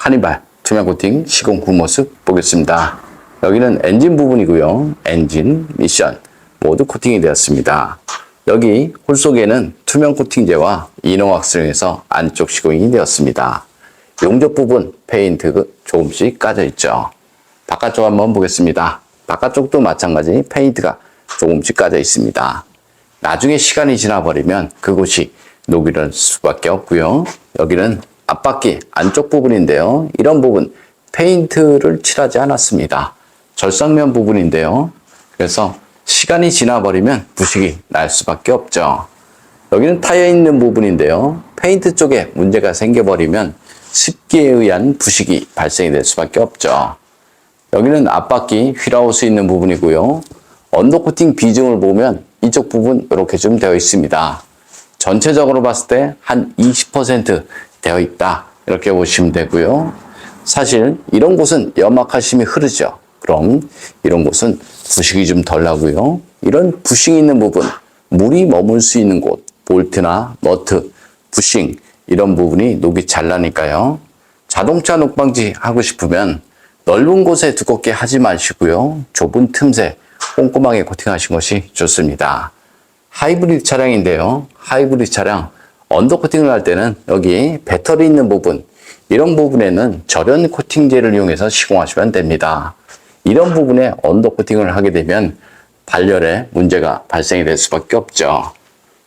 카니발 투명 코팅 시공 후 모습 보겠습니다. 여기는 엔진 부분이고요. 엔진, 미션 모두 코팅이 되었습니다. 여기 홀 속에는 투명 코팅제와 이노왁스용해서 안쪽 시공이 되었습니다. 용접 부분 페인트 조금씩 까져 있죠. 바깥쪽 한번 보겠습니다. 바깥쪽도 마찬가지 페인트가 조금씩 까져 있습니다. 나중에 시간이 지나버리면 그곳이 녹이를 수밖에 없고요. 여기는 앞바퀴 안쪽 부분인데요. 이런 부분 페인트를 칠하지 않았습니다. 절삭면 부분인데요. 그래서 시간이 지나버리면 부식이 날 수밖에 없죠. 여기는 타이어 있는 부분인데요. 페인트 쪽에 문제가 생겨버리면 습기에 의한 부식이 발생이 될 수밖에 없죠. 여기는 앞바퀴 휠하우스 있는 부분이고요. 언더코팅 비중을 보면 이쪽 부분 이렇게 좀 되어 있습니다. 전체적으로 봤을 때 한 20% 되어 있다 이렇게 보시면 되고요. 사실 이런 곳은 염화칼슘이 흐르죠. 그럼 이런 곳은 부식이 좀 덜 나고요. 이런 부싱 있는 부분, 물이 머물 수 있는 곳, 볼트나 너트, 부싱 이런 부분이 녹이 잘 나니까요. 자동차 녹방지 하고 싶으면 넓은 곳에 두껍게 하지 마시고요. 좁은 틈새 꼼꼼하게 코팅하신 것이 좋습니다. 하이브리드 차량인데요. 하이브리드 차량 언더코팅을 할 때는 여기 배터리 있는 부분, 이런 부분에는 절연 코팅제를 이용해서 시공하시면 됩니다. 이런 부분에 언더코팅을 하게 되면 발열에 문제가 발생이 될 수밖에 없죠.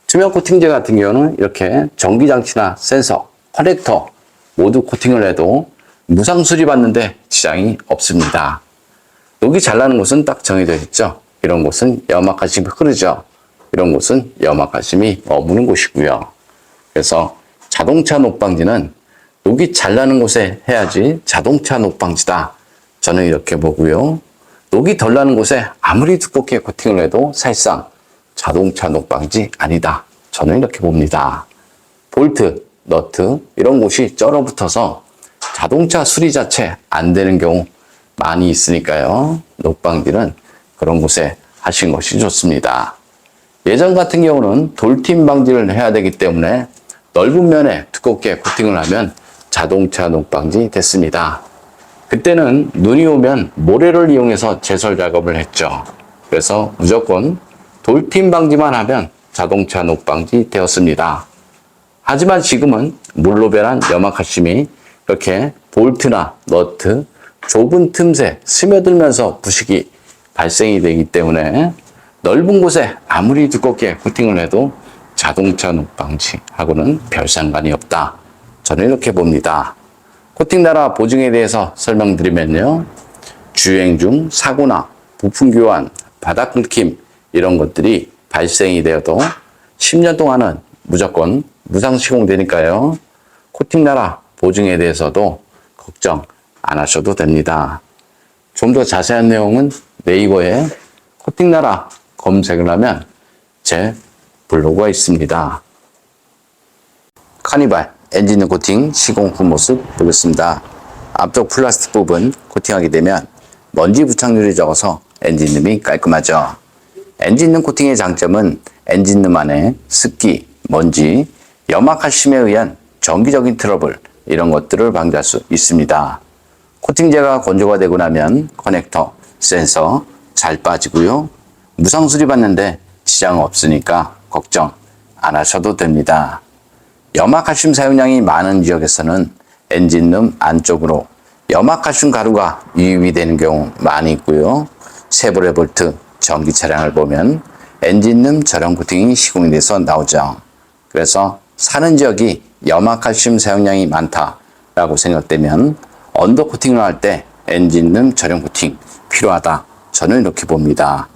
투명 코팅제 같은 경우는 이렇게 전기장치나 센서, 커넥터 모두 코팅을 해도 무상 수리받는데 지장이 없습니다. 녹이 잘 나는 곳은 딱 정해져 있죠. 이런 곳은 염화칼슘이 흐르죠. 이런 곳은 염화칼슘이 머무는 곳이고요. 그래서 자동차 녹방지는 녹이 잘 나는 곳에 해야지 자동차 녹방지다. 저는 이렇게 보고요. 녹이 덜 나는 곳에 아무리 두껍게 코팅을 해도 사실상 자동차 녹방지 아니다. 저는 이렇게 봅니다. 볼트, 너트 이런 곳이 쩔어붙어서 자동차 수리 자체 안 되는 경우 많이 있으니까요. 녹방지는 그런 곳에 하신 것이 좋습니다. 예전 같은 경우는 돌팀 방지를 해야 되기 때문에 넓은 면에 두껍게 코팅을 하면 자동차 녹방지 됐습니다. 그때는 눈이 오면 모래를 이용해서 제설 작업을 했죠. 그래서 무조건 돌팀 방지만 하면 자동차 녹방지 되었습니다. 하지만 지금은 물로 변한 염화칼슘이 이렇게 볼트나 너트, 좁은 틈새 스며들면서 부식이 발생이 되기 때문에 넓은 곳에 아무리 두껍게 코팅을 해도 자동차 녹방지하고는 별 상관이 없다. 저는 이렇게 봅니다. 코팅 나라 보증에 대해서 설명드리면요. 주행 중 사고나 부품 교환, 바닥 긁힘 이런 것들이 발생이 되어도 10년 동안은 무조건 무상 시공되니까요. 코팅 나라 보증에 대해서도 걱정 안 하셔도 됩니다. 좀 더 자세한 내용은 네이버에 코팅 나라 검색을 하면 제 블로그가 있습니다. 카니발 엔진 코팅 시공 후 모습 보겠습니다. 앞쪽 플라스틱 부분 코팅하게 되면 먼지 부착률이 적어서 엔진룸이 깔끔하죠. 엔진룸 코팅의 장점은 엔진룸 안에 습기, 먼지, 염화칼슘에 의한 정기적인 트러블 이런 것들을 방지할 수 있습니다. 코팅제가 건조가 되고 나면 커넥터, 센서 잘 빠지고요. 무상 수리 받는데 지장 없으니까 걱정 안 하셔도 됩니다. 염화칼슘 사용량이 많은 지역에서는 엔진룸 안쪽으로 염화칼슘 가루가 유입이 되는 경우 많이 있고요. 쉐보레 볼트 전기 차량을 보면 엔진룸 절연 코팅이 시공이 돼서 나오죠. 그래서 사는 지역이 염화칼슘 사용량이 많다라고 생각되면 언더 코팅을 할 때 엔진룸 절연 코팅 필요하다. 저는 이렇게 봅니다.